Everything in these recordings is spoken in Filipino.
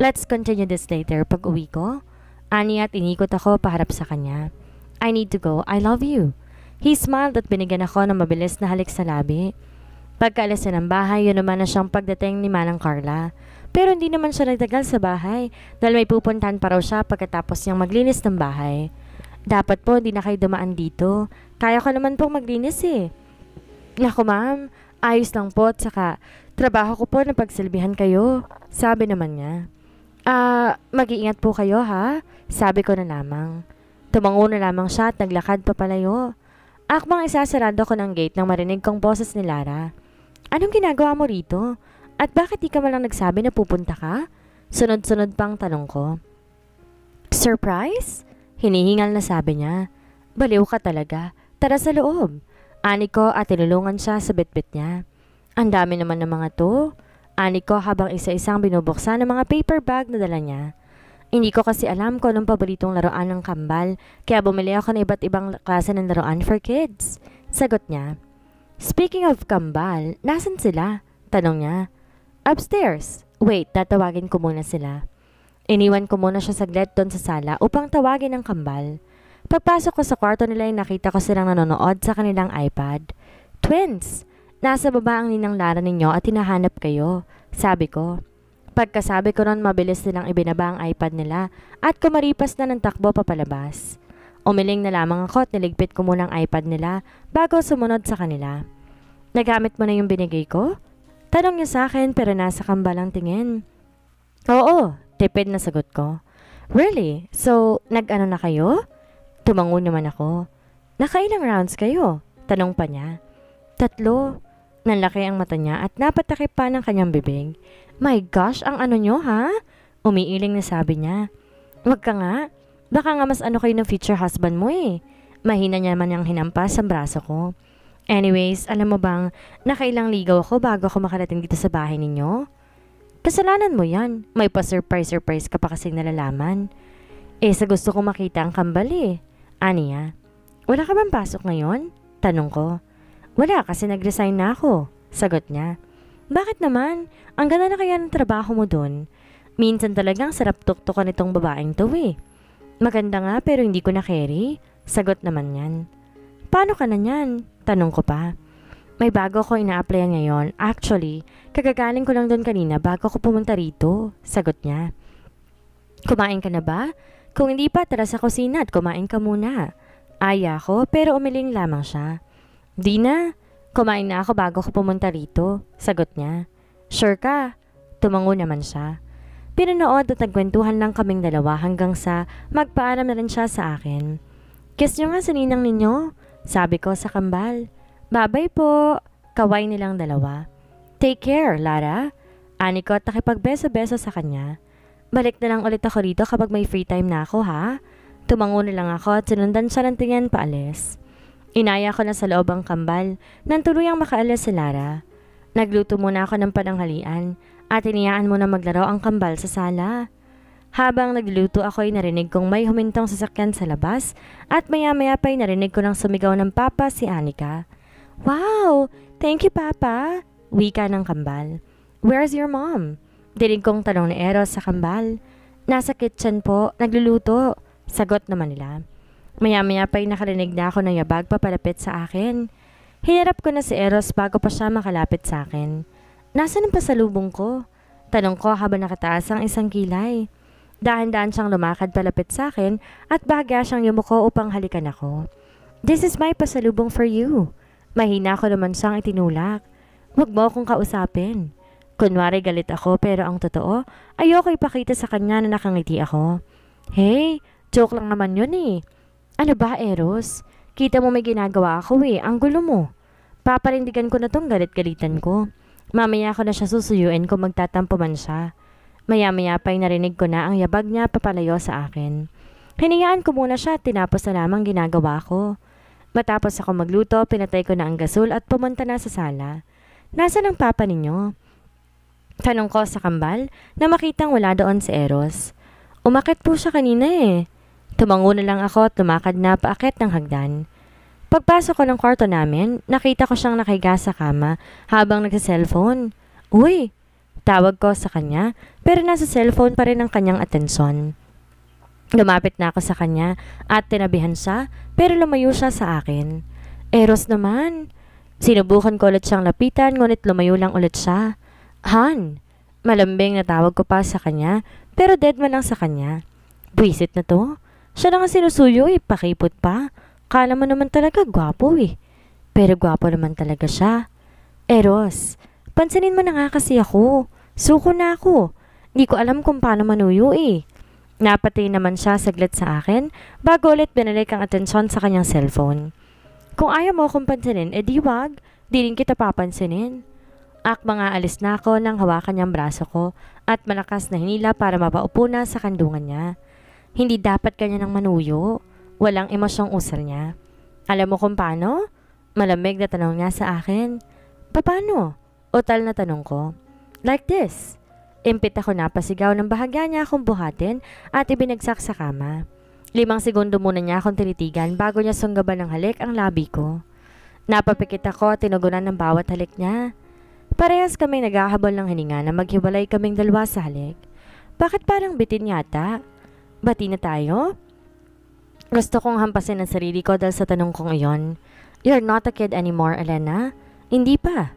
Let's continue this later pag uwi ko. Ani at inikot ako paharap sa kanya. I need to go. I love you. He smiled at binigyan ako ng mabilis na halik sa labi. Pagkaalis na ng bahay, yun naman na siyang pagdating ni Manang Carla. Pero hindi naman siya nagtagal sa bahay dahil may pupuntahan pa raw siya pagkatapos niyang maglinis ng bahay. Dapat po hindi na kayo dumaan dito. Kaya ko naman pong maglinis eh. Naku ma'am, ayos lang po at saka trabaho ko po na pagsilbihan kayo. Sabi naman niya. Mag-iingat po kayo ha? Sabi ko na lamang. Tumango na lamang siya at naglakad papalayo. Akmang isasarado ko ng gate nang marinig kong boses ni Lara. Anong ginagawa mo rito? At bakit di ka malang nagsabi na pupunta ka? Sunod-sunod pang tanong ko. Surprise? Hinihingal na sabi niya. Baliw ka talaga. Tara sa loob. Ani ko at tinulungan siya sa bitbit niya. Ang dami naman ng mga to. Ani ko habang isa-isang binubuksan ng mga paper bag na dala niya. Hindi ko kasi alam kung anong paboritong laruan ng kambal, kaya bumili ako ng iba't ibang klase ng laruan for kids. Sagot niya. Speaking of kambal, nasan sila? Tanong niya. Upstairs. Wait, tatawagin ko muna sila. Iniwan ko muna siya saglit doon sa sala upang tawagin ang kambal. Pagpasok ko sa kwarto nila ay nakita ko silang nanonood sa kanilang iPad. Twins! Nasa baba ang ninang Lara ninyo at hinahanap kayo. Sabi ko. Pagkasabi ko ron, mabilis nilang ibinaba ang iPad nila at kumaripas na ng takbo papalabas. Umiling na lamang ako at niligpit ko muna ang iPad nila bago sumunod sa kanila. Nagamit mo na yung binigay ko? Tanong niya sa akin pero nasa kambalang tingin. Oo, tipid na sagot ko. Really? So, nag-ano na kayo? Tumango naman ako. Nakailang rounds kayo? Tanong pa niya. 3. Nanlaki ang mata niya at napatakip pa ng kanyang bibig. My gosh, ang ano nyo ha? Umiiling na sabi niya. Wag ka nga. Baka nga mas ano kayo ng future husband mo eh. Mahina niya man ang hinampas sa braso ko. Anyways, alam mo bang nakailang ligaw ako bago ako makarating dito sa bahay ninyo? Kasalanan mo yan. May pa-surprise ka pa kasing nalalaman. Eh sa gusto kong makita ang kambal eh. Aniya, wala ka bang pasok ngayon? Tanong ko. Wala kasi nag-resign na ako. Sagot niya. Bakit naman? Ang ganda na kaya ng trabaho mo dun. Minsan talagang sarap tuktukan itong babaeng to eh. Maganda nga pero hindi ko na carry. Sagot naman yan. Paano ka na yan? Tanong ko pa. May bago ko ina-applyan ngayon. Actually, kagagaling ko lang doon kanina bago ko pumunta rito. Sagot niya. Kumain ka na ba? Kung hindi pa, tara sa kusina at kumain ka muna. Aya ko pero umiling lamang siya. Di na. Kumain na ako bago ko pumunta rito. Sagot niya. Sure ka? Tumango naman siya. Pinanood at nagkwentuhan lang kaming dalawa hanggang sa magpaalam na rin siya sa akin. Kiss niyo nga sa ninang ninyo. Sabi ko sa kambal. Babay po. Kaway nilang dalawa. Take care, Lara. Ani ko at nakipagbeso-beso sa kanya. Balik na lang ulit ako rito kapag may free time na ako ha. Tumango na lang ako at sinundan siya ng tingin paalis. Inaya ko na sa loob ang kambal nang tuluyang makaalis si Lara. Nagluto muna ako ng pananghalian at iniyaan muna maglaro ang kambal sa sala. Habang nagluto ako ay narinig kong may humintong sasakyan sa labas at maya-maya pa ay narinig ko ng sumigaw ng papa si Anika. Wow! Thank you, Papa! Wika ng kambal. Where's your mom? Dinig kong tanong ni Eros sa kambal. Nasa kitchen po, nagluluto. Sagot naman nila. Maya-maya pa ay nakarinig na ako ng yabag papalapit sa akin. Hinarap ko na si Eros bago pa siya makalapit sa akin. Nasaan ang pasalubong ko? Tanong ko habang nakataas ang isang kilay. Dahan-dahan siyang lumakad palapit sa akin at bahagya siyang yumuko upang halikan ako. This is my pasalubong for you. Mahina ko naman siyang itinulak. Huwag mo akong kausapin. Kunwari galit ako pero ang totoo, ayoko ipakita sa kanya na nakangiti ako. Hey, joke lang naman yun eh. Ano ba, Eros? Kita mo may ginagawa ako eh, ang gulo mo. Paparindigan ko na tong galit-galitan ko. Mamaya ko na siya susuyuin kung magtatampo man siya. Maya-maya pa'y narinig ko na ang yabag niya papalayo sa akin. Hinayaan ko muna siya at tinapos na lamang ginagawa ko. Matapos ako magluto, pinatay ko na ang gasol at pumunta na sa sala. Nasaan ang papa ninyo? Tanong ko sa kambal na makitang wala doon si Eros. Umakit po siya kanina eh. Tumango na lang ako at lumakad na paakit ng hagdan. Pagpasok ko ng kwarto namin, nakita ko siyang nakahiga sa kama habang nagsa-cellphone. Uy, Tawag ko sa kanya, pero nasa cellphone pa rin ang kanyang atensyon. Lumapit na ako sa kanya at tinabihan siya, pero lumayo siya sa akin. Eros naman. Sinubukan ko ulit siyang lapitan, ngunit lumayo lang ulit siya. Han! Malambing na tawag ko pa sa kanya, pero dead man lang sa kanya. Buisit na to. Siya lang ang sinusuyo pakipot pa. Kala mo naman talaga gwapo Pero gwapo naman talaga siya. Eros, pansinin mo na nga kasi ako. Suko na ako. Hindi ko alam kung paano manuyo Napatay naman siya saglit sa akin bago ulit binalik ang atensyon sa kanyang cellphone. Kung ayaw mo akong pansinin, di wag. Di rin kita papansinin. Mga alis na ako nang hawakan niyang braso ko at malakas na hinila para mapaupo na sa kandungan niya. Hindi dapat kanya ng manuyo. Walang emosyong usal niya. Alam mo kung paano? Malamig na tanong niya sa akin. Paano? Utal na tanong ko. Like this. Impit ako napasigaw ng bahagya niya akong buhatin at ibinagsak sa kama. 5 segundo muna niya akong tinitigan bago niya sunggaban ng halik ang labi ko. Napapikit ako at tinugunan ng bawat halik niya. Parehas kaming naghahabol ng hininga na maghiwalay kaming dalawa sa halik. Bakit parang bitin yata? Bati na tayo? Gusto kong hampasin ang sarili ko dahil sa tanong kong iyon. You're not a kid anymore, Elena? Hindi pa.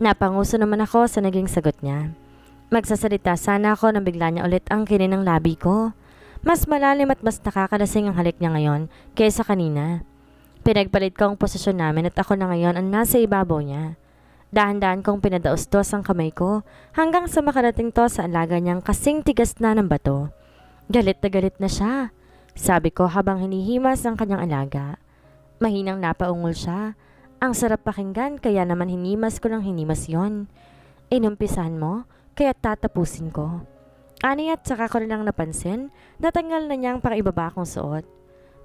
Napanguso naman ako sa naging sagot niya. Magsasalita sana ako nang bigla niya ulit ang kinin ng labi ko. Mas malalim at mas nakakalasing ang halik niya ngayon kaysa kanina. Pinagpalit ko ang posisyon namin at ako na ngayon ang nasa ibabaw niya. Dahan-dahan kong pinadaustos ang kamay ko hanggang sa makarating to sa alaga niyang kasing tigas na ng bato. Galit na siya, sabi ko habang hinihimas ang kanyang alaga. Mahinang napaungol siya. Ang sarap pakinggan kaya naman hinimas ko ng hinimas yon. Inumpisahan mo, kaya tatapusin ko. Ani at saka ko lang napansin, natanggal na niya ang pang-ibaba kong suot.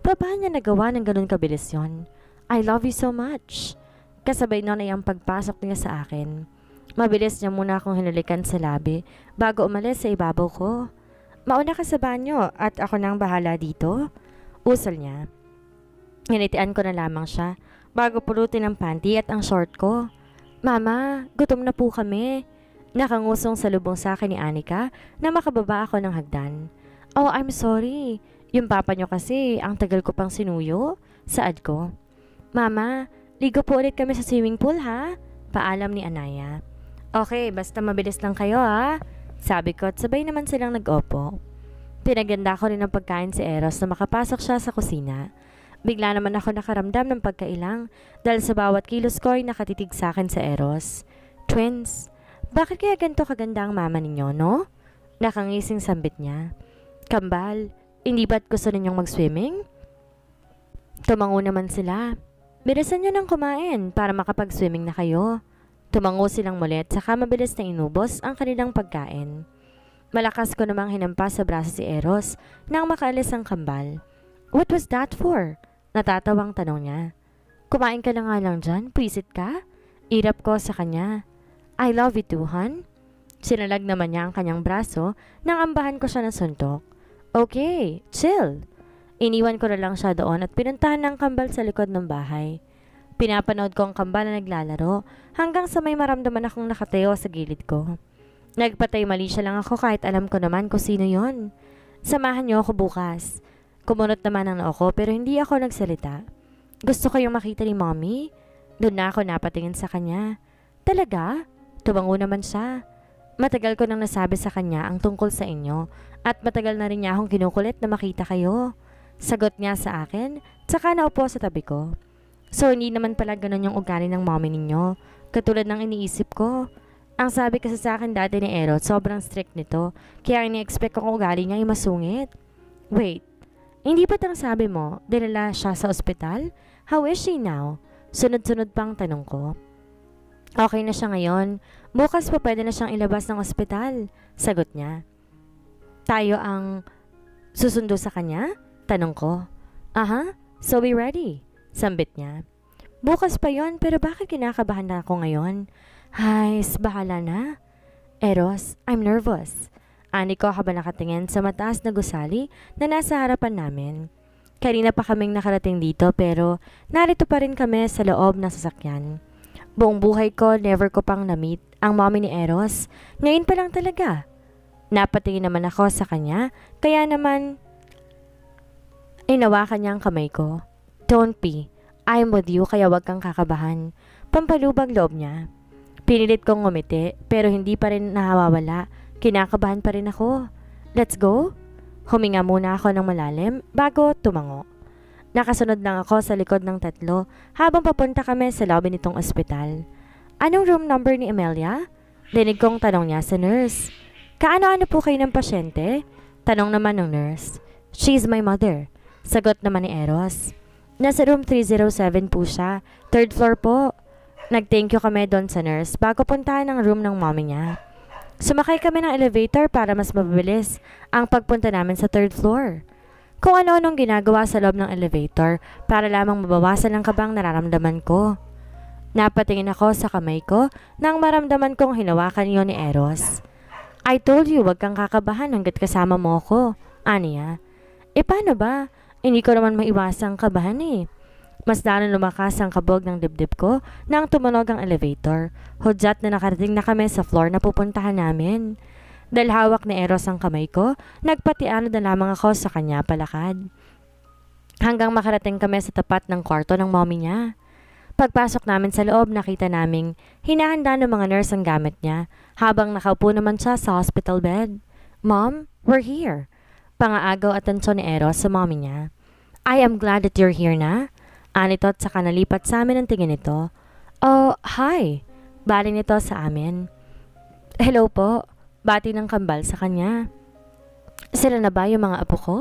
Paano niya nagawa ng ganun kabilis yon? I love you so much. Kasabay nun ay ang pagpasok niya sa akin. Mabilis niya muna akong hinulikan sa labi bago umalis sa ibabaw ko. Mauna ka sa banyo at ako nang bahala dito. Usal niya. Nginitian ko na lamang siya bago pulutin ang panty at ang short ko. Mama, gutom na po kami. Nakangusong sa lubong sa akin ni Anika na makababa ako ng hagdan. Oh, I'm sorry. Yung papa nyo kasi, ang tagal ko pang sinuyo. Saad ko. Mama, ligo po ulit kami sa swimming pool ha? Paalam ni Anaya. Okay, basta mabilis lang kayo ha? Sabi ko at sabay naman silang nag-opo. Pinaganda ko rin ng pagkain si Eros na makapasok siya sa kusina. Bigla naman ako nakaramdam ng pagkailang dahil sa bawat kilos ko ay nakatitig sa akin sa Eros. Twins, bakit kaya ganito kaganda ang mama ninyo, no? Nakangising sambit niya. Kambal, hindi ba't gusto ninyong mag-swimming? Tumango naman sila. Bilisan nyo nang kumain para makapag-swimming na kayo. Tumango silang mulit saka mabilis na inubos ang kanilang pagkain. Malakas ko namang hinampas sa braso si Eros nang makaalis ang kambal. What was that for? Natatawang tanong niya. Kumain ka na nga lang dyan, pwisit ka? Irap ko sa kanya. I love you too, hon. Sinalag naman niya ang kanyang braso nang ambahan ko siya ng suntok. Okay, chill. Iniwan ko na lang siya doon at pinuntahan ng kambal sa likod ng bahay. Pinapanood ko ang kambal na naglalaro hanggang sa may maramdaman akong nakatayo sa gilid ko. Nagpatay mali siya lang ako kahit alam ko naman kung sino yon. Samahan niyo ako bukas. Kumunot naman ang noo ko pero hindi ako nagsalita. Gusto ko yung makita ni mommy. Doon na ako napatingin sa kanya. Talaga? Tumango naman siya. Matagal ko nang nasabi sa kanya ang tungkol sa inyo at matagal na rin niya akong kinukulit na makita kayo. Sagot niya sa akin, tsaka naupo sa tabi ko. So hindi naman pala ganun yung ugali ng mommy ninyo, katulad ng iniisip ko. Ang sabi kasi sa akin dati ni Erot, sobrang strict nito, kaya ini-expect kong ugali niya ay masungit. Wait, hindi ba't ang sabi mo, dinala siya sa ospital? How is she now? Sunod-sunod pang tanong ko. Okay na siya ngayon. Bukas pa pwede na siyang ilabas ng ospital. Sagot niya. Tayo ang susundo sa kanya? Tanong ko. Aha, so we ready. Sambit niya. Bukas pa yon pero bakit kinakabahan na ako ngayon? Hay, bahala na. Eros, I'm nervous. Ani ko habang nakatingin sa mataas na gusali na nasa harapan namin. Kanina pa kaming nakarating dito pero narito pa rin kami sa loob ng sasakyan. Buong buhay ko, never ko pang na-meet ang mommy ni Eros. Ngayon pa lang talaga. Napatingin naman ako sa kanya, kaya naman inawakan niya ang kamay ko. Don't be. I'm with you, kaya wag kang kakabahan. Pampalubag loob niya. Pinilit kong ngumiti, pero hindi pa rin nawawala. Kinakabahan pa rin ako. Let's go? Huminga muna ako ng malalim bago tumango. Nakasunod lang ako sa likod ng tatlo habang papunta kami sa lobby nitong ospital. Anong room number ni Amelia? Dinig kong tanong niya sa nurse. Kaano-ano po kayo ng pasyente? Tanong naman ng nurse. She's my mother. Sagot naman ni Eros. Nasa room 307 po siya. 3rd floor po. Nag-thank you kami doon sa nurse bago puntahan ang room ng mommy niya. Sumakay kami ng elevator para mas mabilis ang pagpunta namin sa 3rd floor. Kung ano-anong ginagawa sa loob ng elevator para lamang mabawasan ang kabang nararamdaman ko. Napatingin ako sa kamay ko nang maramdaman kong hinawakan yon ni Eros. I told you wag kang kakabahan hanggat kasama mo ako, aniya. Paano ba? Hindi ko naman maiwasang kabahan eh. Mas lalo lumakas ang kabog ng dibdib ko nang tumunog ang elevator. Hudyat na nakarating na kami sa floor na pupuntahan namin. Dahil hawak ni Eros ang kamay ko, nagpatiano na lamang ako sa kanya palakad. Hanggang makarating kami sa tapat ng kwarto ng mommy niya. Pagpasok namin sa loob, nakita naming hinahanda ng mga nurse ang gamit niya habang nakaupo naman siya sa hospital bed. Mom, we're here. Pangaagaw at tansyon ni Eros sa mommy niya. I am glad that you're here na. Anito at saka nalipat sa amin ang tingin nito. Oh, hi. Bali nito sa amin. Hello po. Bati ng kambal sa kanya. Sila na ba yung mga apo ko?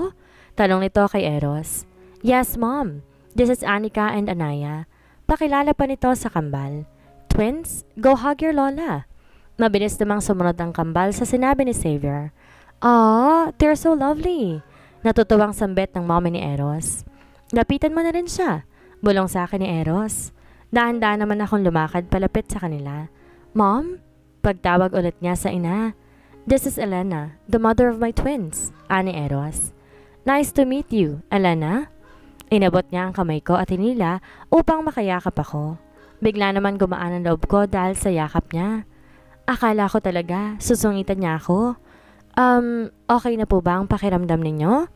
Tanong nito kay Eros. Yes, mom. This is Anika and Anaya. Pakilala pa nito sa kambal. Twins, go hug your lola. Mabilis namang sumunod ang kambal sa sinabi ni Xavier. Aw, they're so lovely. Natutuwang sambet ng mommy ni Eros. Lapitan mo na rin siya. Bulong sa akin ni Eros. Dahan-dahan naman akong lumakad palapit sa kanila. Mom? Pagtawag ulit niya sa ina. This is Elena, the mother of my twins, ani Eros. Nice to meet you, Elena. Inabot niya ang kamay ko at hinila upang makayakap ako. Bigla naman gumaan ang loob ko dahil sa yakap niya. Akala ko talaga, susungitan niya ako. Okay na po ba ang pakiramdam ninyo?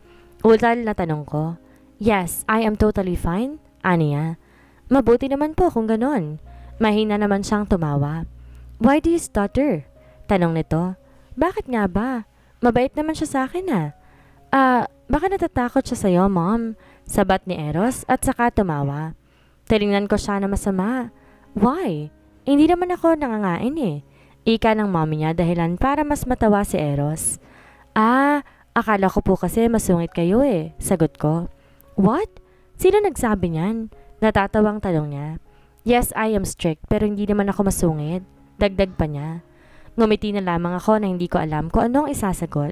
Utal na tanong ko. Yes, I am totally fine, aniya. Mabuti naman po kung ganon. Mahina naman siyang tumawa. Why do you stutter? Tanong nito. Bakit nga ba? Mabait naman siya sa akin baka natatakot siya sa'yo, mom. Sabat ni Eros at saka tumawa. Tinignan ko siya na masama. Why? Hindi naman ako nangangain eh. Ika ng mommy niya dahilan para mas matawa si Eros. Akala ko po kasi masungit kayo eh. Sagot ko. What? Sino nagsabi niyan? Natatawang tanong niya. Yes, I am strict pero hindi naman ako masungit. Dagdag pa niya. Ngumiti na lamang ako na hindi ko alam kung anong isasagot.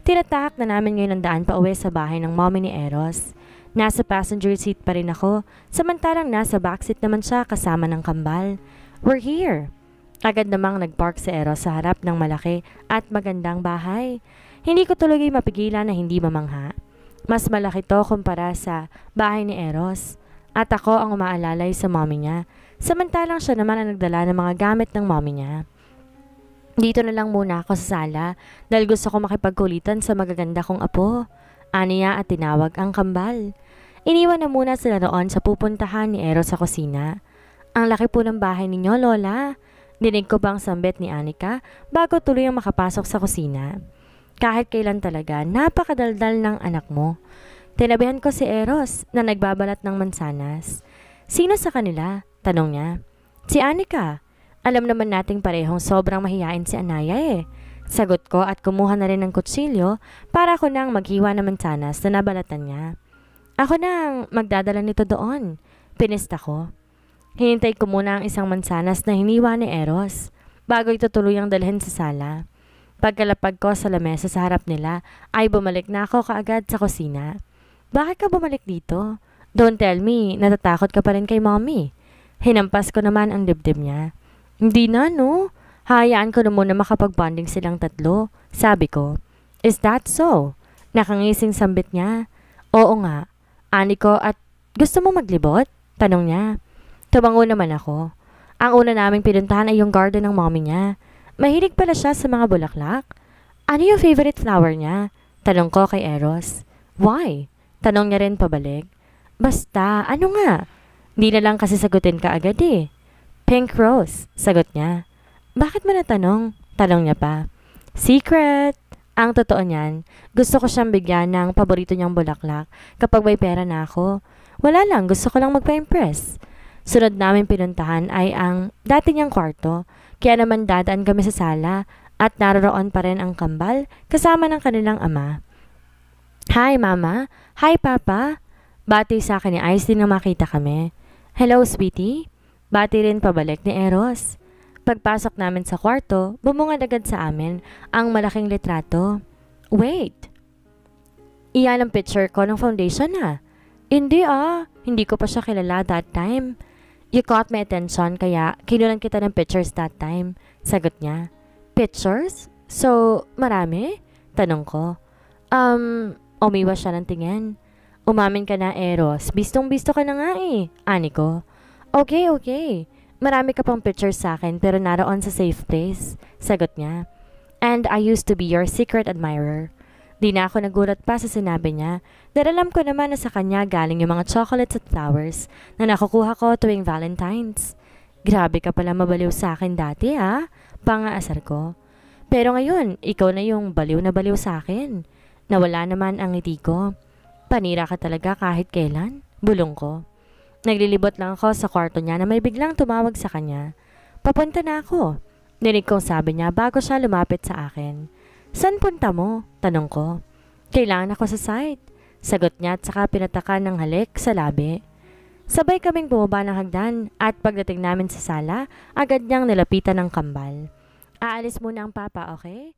Tinatahak na namin ngayon ang daan pa uwi sa bahay ng mommy ni Eros. Nasa passenger seat pa rin ako, samantalang nasa backseat naman siya kasama ng kambal. We're here! Agad namang nagpark si Eros sa harap ng malaki at magandang bahay. Hindi ko tuloy mapigilan na hindi mamangha. Mas malaki to kumpara sa bahay ni Eros. At ako ang umaalalay sa mommy niya, samantalang siya naman ang nagdala ng mga gamit ng mommy niya. Dito na lang muna ako sa sala dahil gusto ko makipagkulitan sa magaganda kong apo. Aniya at tinawag ang kambal. Iniwan na muna sila noon sa pupuntahan ni Eros sa kusina. Ang laki po ng bahay ninyo, Lola. Dinig ko bang sambet ni Anika bago tuloy ang makapasok sa kusina. Kahit kailan talaga, napakadaldal ng anak mo. Tinabihan ko si Eros na nagbabalat ng mansanas. Sino sa kanila? Tanong niya. Si Anika. Alam naman nating parehong sobrang mahiyain si Anaya eh. Sagot ko at kumuha na rin ng kutsilyo para ako nang maghiwa ng mansanas na nabalatan niya. Ako nang magdadala nito doon. Pinista ko. Hinintay ko muna ang isang mansanas na hiniwa ni Eros bago ito tuluyang dalhin sa sala. Pagkalapag ko sa lamesa sa harap nila ay bumalik na ako kaagad sa kusina. Bakit ka bumalik dito? Don't tell me, natatakot ka pa rin kay mommy. Hinampas ko naman ang dibdib niya. Hindi na, no? Hayaan ko na muna makapag-bonding silang tatlo. Sabi ko. Is that so? Nakangising sambit niya. Oo nga. Ani ko at gusto mo maglibot? Tanong niya. Tumango naman ako. Ang una naming pinuntahan ay yung garden ng mommy niya. Mahilig pala siya sa mga bulaklak. Ano yung favorite flower niya? Tanong ko kay Eros. Why? Tanong niya rin pabalik. Basta, ano nga? Di na lang kasi sagutin ka agad eh. Pink rose, sagot niya. Bakit mo natanong? Tanong niya pa. Secret! Ang totoo niyan, gusto ko siyang bigyan ng paborito niyang bulaklak kapag may pera na ako. Wala lang, gusto ko lang magpa-impress. Sunod namin pinuntahan ay ang dati niyang kwarto, kaya naman dadaan kami sa sala at naroon pa rin ang kambal kasama ng kanilang ama. Hi Mama, hi Papa. Bati sa akin ni Ice din na makita kami. Hello sweetie. Bati rin pabalik ni Eros. Pagpasok namin sa kwarto, bumungad agad sa amin ang malaking litrato. Wait! Iyan ang picture ko ng foundation na. Hindi ko pa siya kilala that time. You caught my attention kaya kinunan kita ng pictures that time. Sagot niya. Pictures? So, marami? Tanong ko. Umiwas siya ng tingin. Umamin ka na, Eros. Bistong-bisto ka na nga eh. Ani ko. Okay. Marami ka pang pictures sa akin pero naroon sa safe place. Sagot niya. And I used to be your secret admirer. Di na ako nagulat pa sa sinabi niya dahil alam ko naman na sa kanya galing yung mga chocolates at flowers na nakukuha ko tuwing Valentine's. Grabe ka pala mabaliw sa akin dati ha? Pangaasar ko. Pero ngayon, ikaw na yung baliw na baliw sa akin. Nawala naman ang ngiti ko. Panira ka talaga kahit kailan? Bulong ko. Naglilibot lang ako sa kwarto niya na may biglang tumawag sa kanya. Papunta na ako. Narinig kong sabi niya bago siya lumapit sa akin. San punta mo? Tanong ko. Kailangan ako sa site. Sagot niya at saka pinatakan ng halik sa labi. Sabay kaming bumaba ng hagdan at pagdating namin sa sala, agad niyang nilapitan ng kambal. Aalis muna ang papa, okay?